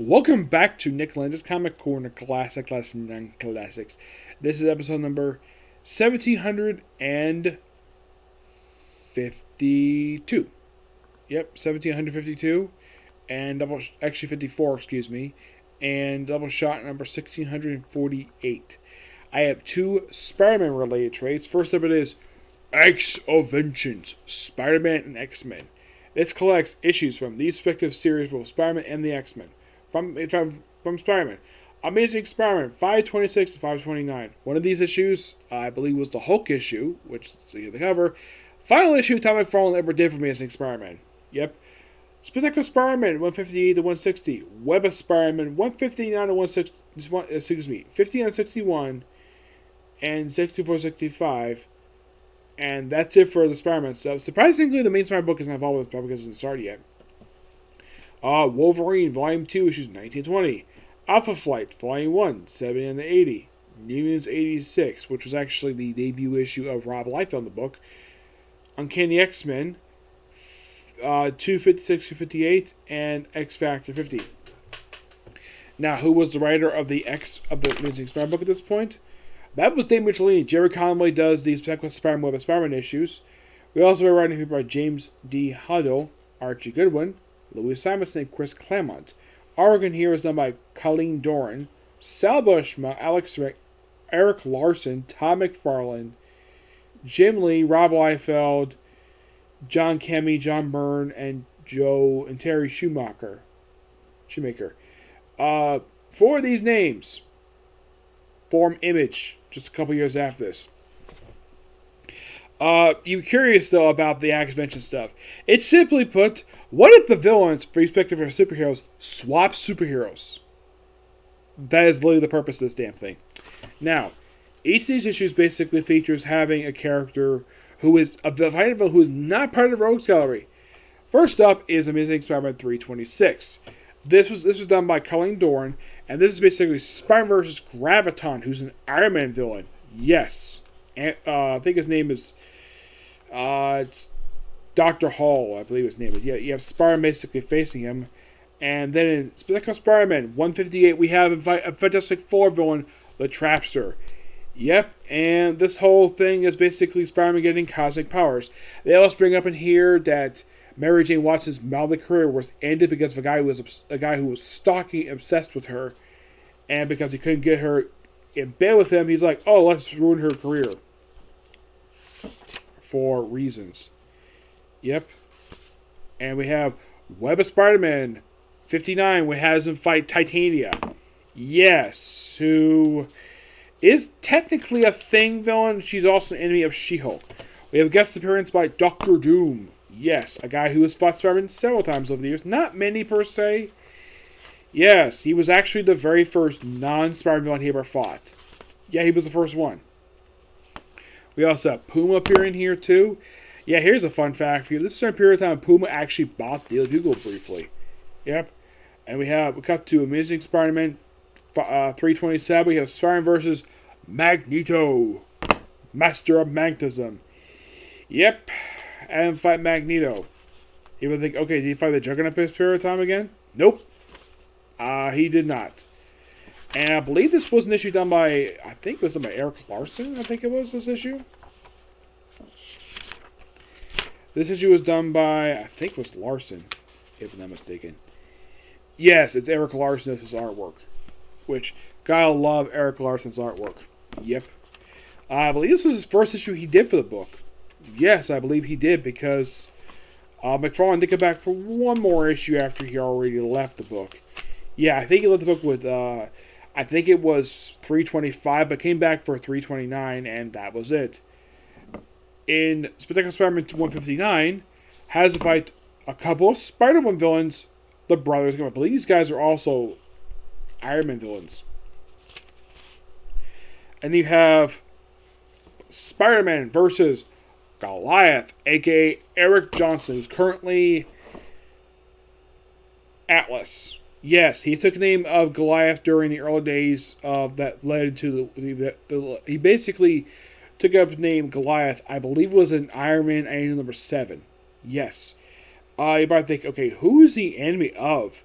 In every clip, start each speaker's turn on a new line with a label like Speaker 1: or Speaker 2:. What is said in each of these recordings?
Speaker 1: Welcome back to Nick Lenz's Comic Corner Classic Lesson Non-Classics. This is episode number 1752. Yep, 1752. And actually 54, excuse me. And Doubleshot number 1648. I have two Spider-Man related trades. First up it is X of Vengeance, Spider-Man and X-Men. This collects issues from these respective series for Spider-Man and the X-Men. From Spider-Man. Amazing Spider-Man, 526 to 529. One of these issues, I believe, was the Hulk issue, which, see the cover. Final issue, Tom McFarlane ever did for Amazing Spider-Man. Yep. Spectacular Spider-Man, 158 to 160. Web of Spider-Man, 159 to 160. Excuse me, 59 to 61. And 64 to 65. And that's it for the Spider-Man stuff. Surprisingly, the main Spider-Man book is not involved with this because it hasn't started yet. Wolverine, Volume 2, Issues 1920. Alpha Flight, Volume 1, 70 and 80. New Mutants 86, which was actually the debut issue of Rob Liefeld in the book. Uncanny X-Men, 256 to 58, and X Factor 50. Now, who was the writer of the Amazing Spider-Man book at this point? That was Dave Michelini. Jerry Conway does these Spider-Man Web of Spider-Man issues. We also have a writing by James D. Huddle, Archie Goodwin, Louis Simonson, and Chris Claremont. Artwork here is done by Colleen Doran, Sal Buscema, Alex Rick, Eric Larson, Todd McFarlane, Jim Lee, Rob Liefeld, John Kemme, John Byrne, and Terry Shoemaker. Four of these names form Image just a couple years after this. You're curious, though, about the X-Mention stuff. It's simply put, what if the villains, respective of superheroes, swap superheroes? That is literally the purpose of this damn thing. Now, each of these issues basically features having a character who is who is not part of the Rogues Gallery. First up is Amazing Spider-Man 326. This was done by Colleen Doran, and this is basically Spider-Man vs. Graviton, who's an Iron Man villain. Yes. And, I think his name is... it's Dr. Hall, I believe his name is. Yeah, you have Spider-Man basically facing him. And then in Spectacular Spider-Man 158, we have a Fantastic Four villain, the Trapster. Yep, and this whole thing is basically Spider-Man getting cosmic powers. They also bring up in here that Mary Jane Watson's modeling career was ended because of a guy who was stalking, obsessed with her, and because he couldn't get her in bed with him, he's like, oh, let's ruin her career. For reasons. Yep. And we have Web of Spider-Man 59, which has him fight Titania. Yes, who is technically a Thing villain. She's also an enemy of She-Hulk. We have a guest appearance by Doctor Doom. Yes, a guy who has fought Spider-Man several times over the years. Not many per se. Yes, he was actually the very first non-Spider-Man villain he ever fought. Yeah, he was the first one. We also have Puma appearing here too. Yeah, here's a fun fact for you. This is a period of time Puma actually bought Daily Bugle briefly. Yep. And we cut to Amazing Spider-Man 327. We have Sparring versus Magneto, Master of Magnetism. Yep. And fight Magneto. You would think, okay, did he fight the Juggernaut this period of time again? Nope. He did not. And I believe this was an issue done by, I think it was done by Eric Larson, I think it was, this issue. This issue was done by, I think it was Larson, if I'm not mistaken. Yes, it's Eric Larson, this is artwork. Which, gotta love Eric Larson's artwork. Yep. I believe this was his first issue he did for the book. Yes, I believe he did, because McFarlane did come back for one more issue after he already left the book. Yeah, I think he left the book with, I think it was 325, but came back for 329, and that was it. In Spectacular Spider-Man 159, has to fight a couple of Spider-Man villains, the brothers. I believe these guys are also Iron Man villains. And you have Spider-Man versus Goliath, a.k.a. Eric Johnson, who's currently Atlas. Yes, he took the name of Goliath during the early days of that led to he basically took up the name Goliath. I believe it was in Iron Man number 7. Yes. You might think, okay, who is the enemy of?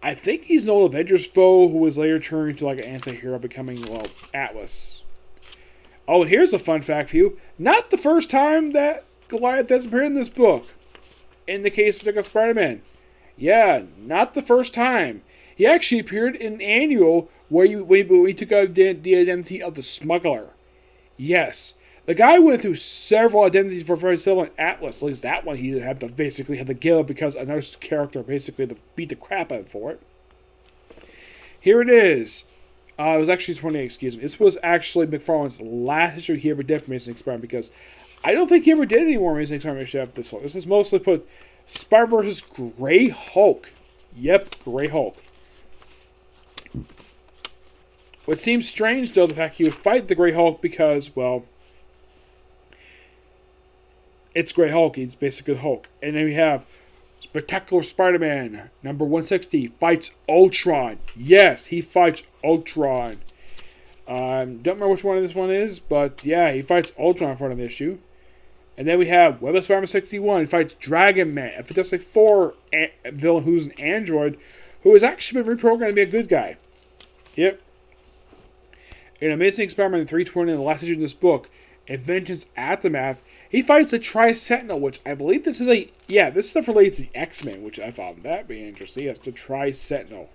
Speaker 1: I think he's an old Avengers foe who was later turned into like an anti-hero, becoming, well, Atlas. Oh, here's a fun fact for you. Not the first time that Goliath has appeared in this book. In the case of Spider-Man. Yeah, not the first time. He actually appeared in an annual where he took out the identity of the smuggler. Yes. The guy went through several identities for very similar Atlas. At least that one he had to basically had to kill because another character basically had to beat the crap out of him for it. Here it is. It was actually 28, excuse me. This was actually McFarlane's last issue he ever did for Amazing Spider-Man because I don't think he ever did any more Amazing Spider-Man issue after this one. This is mostly put Spider vs. Grey Hulk. Yep, Grey Hulk. What seems strange, though, the fact he would fight the Grey Hulk because, well, it's Grey Hulk. He's basically Hulk. And then we have Spectacular Spider-Man, number 160, fights Ultron. Yes, he fights Ultron. Don't remember which one this one is, but yeah, he fights Ultron in front of the issue. And then we have Web of Spider-Man 61, he fights Dragon Man, a Fantastic Four villain who's an android, who has actually been reprogrammed to be a good guy. Yep. In Amazing Spider-Man 320, in the last issue of this book, Invention's Aftermath, he fights the Tri-Sentinel, which I believe this is this stuff relates to the X-Men, which I thought that'd be interesting. Yes, the Tri-Sentinel.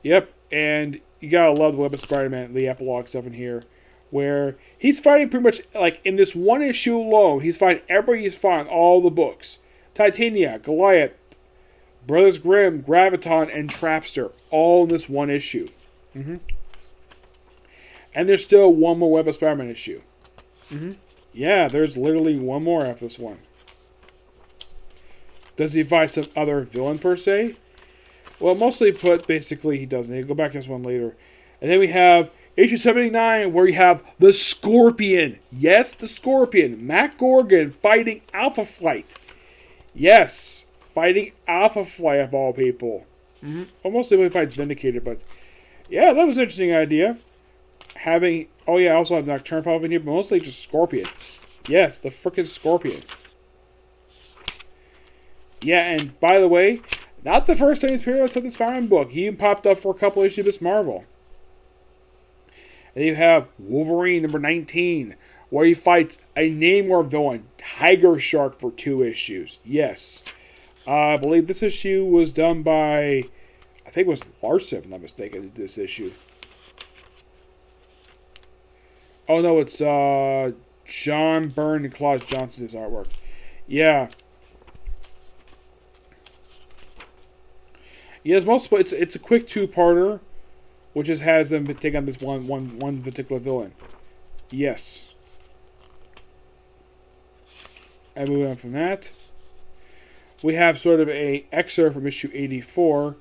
Speaker 1: Yep, and you gotta love the Web of Spider-Man, the epilogue stuff in here, where he's fighting pretty much, like, in this one issue alone, he's fighting everybody he's fighting, all the books. Titania, Goliath, Brothers Grimm, Graviton, and Trapster, all in this one issue. And there's still one more Web of Spider-Man issue. Yeah, there's literally one more after this one. Does he fight some other villain per se? Well, mostly put, basically he doesn't. He'll go back to this one later. And then we have issue 79, where you have the Scorpion. Yes, the Scorpion. Matt Gorgon fighting Alpha Flight. Yes, fighting Alpha Flight of all people. Well, mostly when he fights Vindicator, but yeah, that was an interesting idea. I also have Nocturne Pop in here, but mostly just Scorpion. Yes, the frickin' Scorpion. Yeah, and by the way, not the first time he's appeared outside the Spider-Man book. He even popped up for a couple issues of Miss Marvel. And you have Wolverine number 19, where he fights a Namor villain, Tiger Shark, for 2 issues. Yes. I believe this issue was done by, I think it was Larson, if I'm not mistaken, this issue. Oh no, it's John Byrne and Claude Johnson's artwork. Yeah. Yes, it's a quick 2-parter, which just has them take on this one particular villain. Yes. And moving on from that, we have sort of a excerpt from issue 84,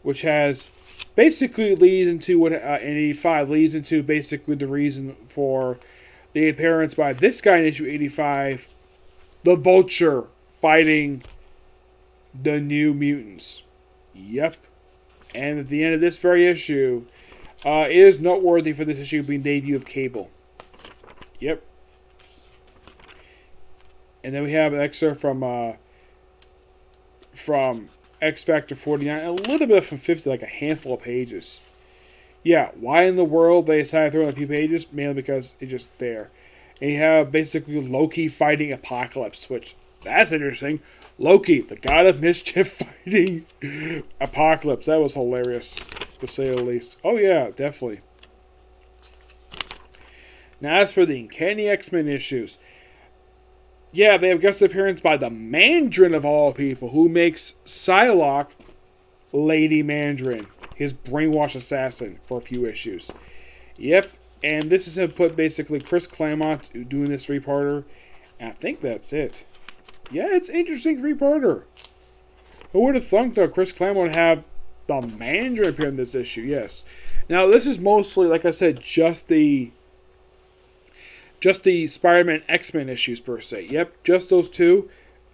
Speaker 1: which has basically leads into what in 85 leads into basically the reason for the appearance by this guy in issue 85, the Vulture fighting the New Mutants. Yep. And at the end of this very issue, is noteworthy for this issue being debut of Cable. Yep. And then we have an excerpt from X Factor 49, a little bit from 50, like a handful of pages. Yeah, why in the world they decided to throw in a few pages? Mainly because it's just there. And you have basically Loki fighting Apocalypse, which, that's interesting. Loki, the god of mischief, fighting Apocalypse. That was hilarious, to say the least. Oh yeah, definitely. Now as for the Uncanny X-Men issues, yeah, they have guest appearance by the Mandarin of all people, who makes Psylocke Lady Mandarin, his brainwash assassin, for a few issues. Yep, and this is put basically Chris Claremont doing this 3-parter, and I think that's it. Yeah, it's an interesting 3-parter. Who would have thunk, though, Chris Claremont would have the Mandarin appear in this issue? Yes. Now, this is mostly, like I said, just the Spider-Man X-Men issues per se. Yep, just those 2,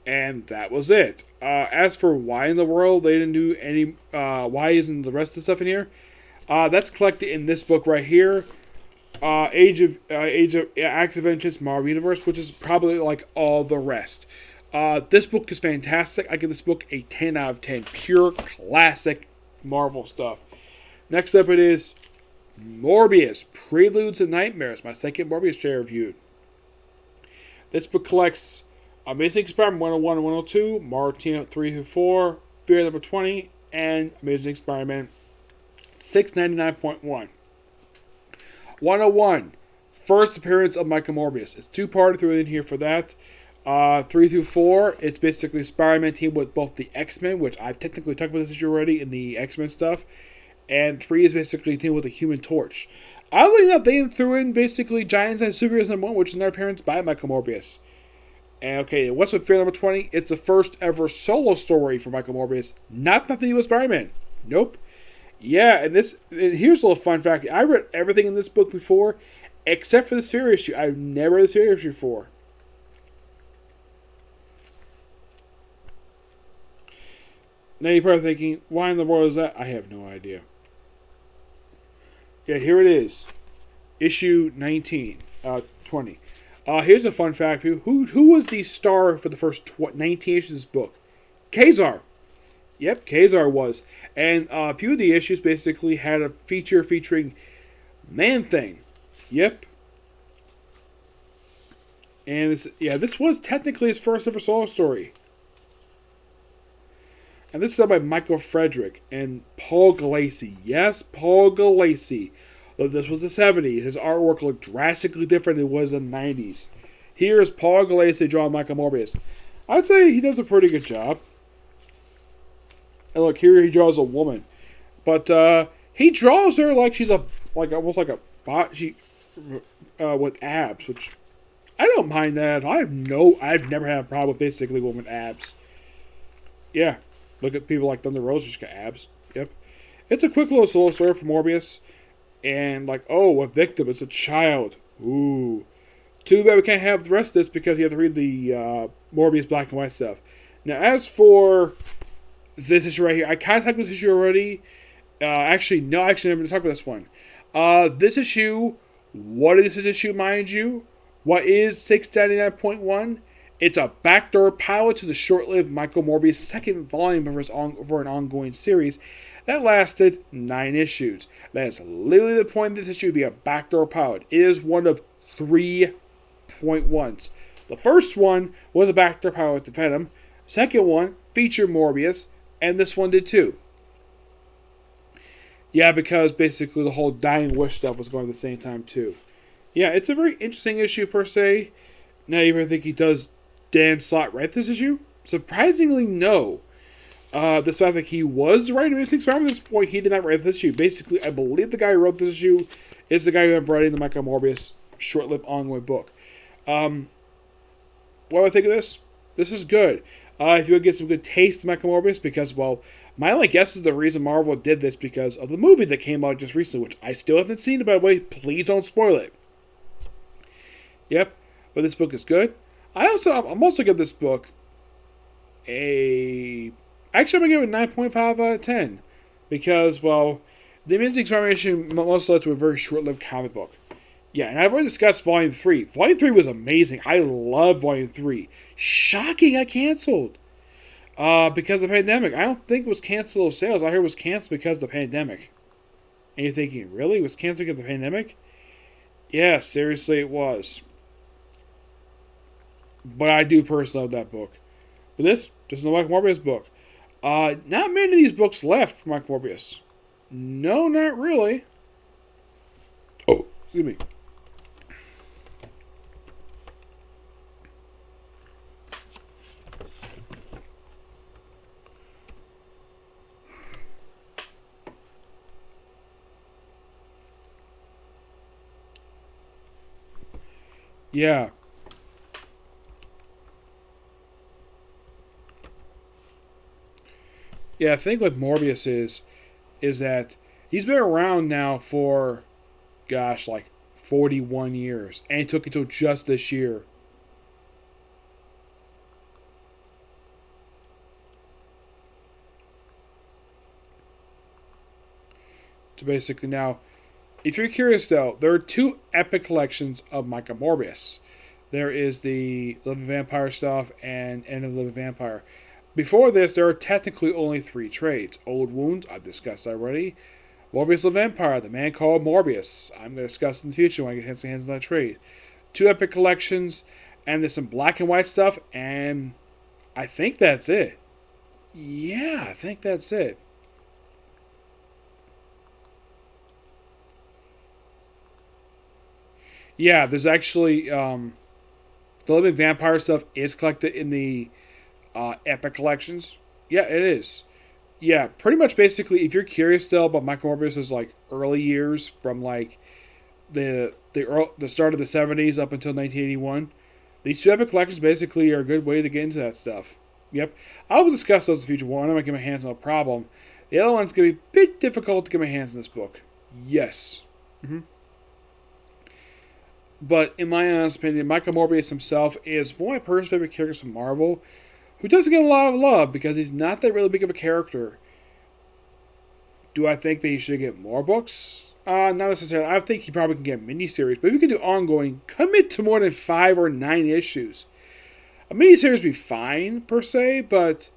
Speaker 1: and that was it. As for why in the world they didn't do any, why isn't the rest of the stuff in here? That's collected in this book right here, Age of Acts of Vengeance Marvel Universe, which is probably like all the rest. This book is fantastic. I give this book a 10 out of 10. Pure classic Marvel stuff. Next up it is Morbius Preludes and Nightmares, my second Morbius share reviewed. This book collects Amazing Spider-Man 101 and 102, Marvel Team Up 3 through 4, Fear number 20, and Amazing Spider-Man 699.1. 101, first appearance of Michael Morbius. It's two-part, threw it in here for that. 3 through 4, it's basically Spider-Man team with both the X-Men, which I've technically talked about this issue already in the X-Men stuff, and 3 is basically a team with the Human Torch. Oddly enough, they threw in basically Giants and Superheroes number 1, which is another appearance by Michael Morbius. And okay, what's with Fear number 20? It's the first ever solo story for Michael Morbius. Nothing to do with Spider-Man. Nope. Yeah, and here's a little fun fact. I read everything in this book before, except for this Fear issue. I've never read this Fear issue before. Now you're probably thinking, why in the world is that? I have no idea. Yeah, here it is. Issue 20. Here's a fun fact for you. Who was the star for the first 19 issues of this book? Kazar. Yep, Kazar was. And a few of the issues basically had a feature featuring Man-Thing. Yep. And this was technically his first ever solo story. And this is done by Michael Frederick and Paul Gulacy. Yes, Paul Gulacy. Though this was the 70s, his artwork looked drastically different than it was in the 90s. Here's Paul Gulacy drawing Michael Morbius. I'd say he does a pretty good job. And look, here he draws a woman. But he draws her like she's almost like a bot. With abs, which I don't mind that. I've never had a problem with basically woman abs. Yeah. Look at people like Thunder Rosa, she's got abs. Yep. It's a quick little solo story for Morbius. And a victim, it's a child. Ooh. Too bad we can't have the rest of this because you have to read the Morbius black and white stuff. Now, as for this issue right here, I kind of talked about this issue already. Actually, I'm going to talk about this one. This issue, what is this issue, mind you? What is 699.1? It's a backdoor pilot to the short-lived Michael Morbius second volume for an ongoing series that lasted 9 issues. That is literally the point of this issue, to be a backdoor pilot. It is one of 3.1s. The first one was a backdoor pilot to Venom. Second one featured Morbius, and this one did too. Yeah, because basically the whole Dying Wish stuff was going at the same time too. Yeah, it's a very interesting issue per se. Now you ever think he does Dan Slott write this issue? Surprisingly, no. The fact that he was the writer of Missing Spider-Man at this point, he did not write this issue. Basically, I believe the guy who wrote this issue is the guy who ended up writing the Michael Morbius short-lived ongoing book. What do I think of this? This is good. If you would get some good taste of Michael Morbius, because, my only guess is the reason Marvel did this because of the movie that came out just recently, which I still haven't seen, by the way. Please don't spoil it. Yep, but this book is good. I'm also giving this book I'm going to give it a 9.5 out of 10. Because, the Amazing Spider-Man most led to a very short-lived comic book. Yeah, and I've already discussed Volume 3. Volume 3 was amazing. I love Volume 3. Shocking, I canceled. Because of the pandemic. I don't think it was canceled of sales. I heard it was canceled because of the pandemic. And you're thinking, really? It was canceled because of the pandemic? Yeah, seriously, it was. But I do personally love that book. But this is the Michael Morbius book. Not many of these books left for Michael Morbius. No, not really. Oh, excuse me. Yeah. Yeah, the thing with Morbius is that he's been around now for, 41 years. And it took until just this year. To basically now, if you're curious though, there are 2 epic collections of Michael Morbius. There is the Living Vampire stuff and End of the Living Vampire. Before this, there are technically only 3 trades. Old Wounds, I've discussed already. Morbius the Vampire, The Man Called Morbius. I'm going to discuss in the future when I get hands on that trade. 2 epic collections, and there's some black and white stuff, and I think that's it. Yeah, I think that's it. Yeah, there's actually the Living Vampire stuff is collected in the Epic collections. Yeah, it is. Yeah, pretty much basically, if you're curious still about Michael Morbius' like early years from like the start of the 70s up until 1981, these 2 Epic collections basically are a good way to get into that stuff. Yep, I will discuss those in the future. One, I'm gonna get my hands on no problem. The other one's gonna be a bit difficult to get my hands on this book. Yes. But in my honest opinion, Michael Morbius himself is one of my personal favorite characters from Marvel, who doesn't get a lot of love because he's not that really big of a character. Do I think that he should get more books? Not necessarily. I think he probably can get miniseries, but if you can do ongoing, commit to more than 5 or 9 issues. A miniseries would be fine, per se, but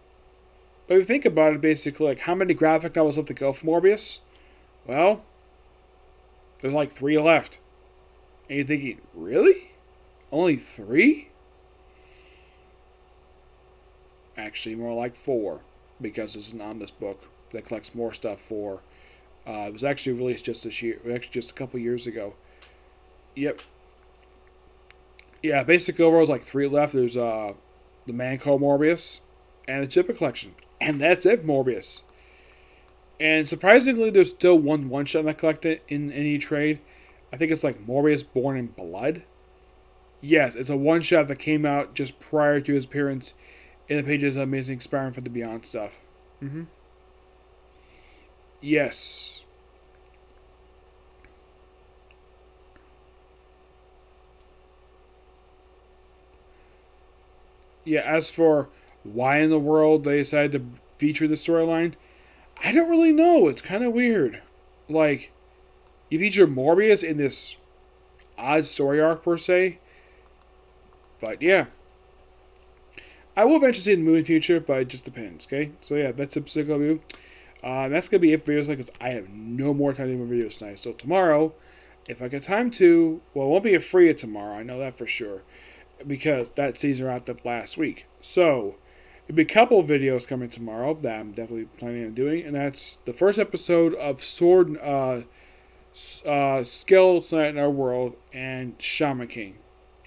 Speaker 1: if you think about it, basically, like, how many graphic novels left to go for Morbius? Well, there's like 3 left. And you're thinking, really? Only 3? Actually, more like 4, because there's an omnibus book that collects more stuff for. It was actually released just this year, actually just a couple years ago. Yep. Yeah, basic overall is like 3 left. There's The Man Called Morbius and the Chipper Collection, and that's it, Morbius. And surprisingly, there's still one shot not collected in any trade. I think it's like Morbius Born in Blood. Yes, it's a one shot that came out just prior to his appearance in the pages of Amazing Sparring for the Beyond stuff. Yes. Yeah, as for why in the world they decided to feature the storyline, I don't really know. It's kind of weird. Like, you feature Morbius in this odd story arc, per se. But yeah. I will eventually see the movie in the future, but it just depends, okay? So yeah, that's a particular review. That's going to be it for videos, because I have no more time to do more videos tonight. So tomorrow, if I get time to, well, it won't be a free tomorrow, I know that for sure, because that season wrapped up last week. So, there'll be a couple of videos coming tomorrow that I'm definitely planning on doing, and that's the first episode of Skeleton Knight in Our World and Shaman King,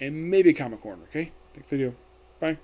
Speaker 1: and maybe Comic Corner, okay? Next video. Bye.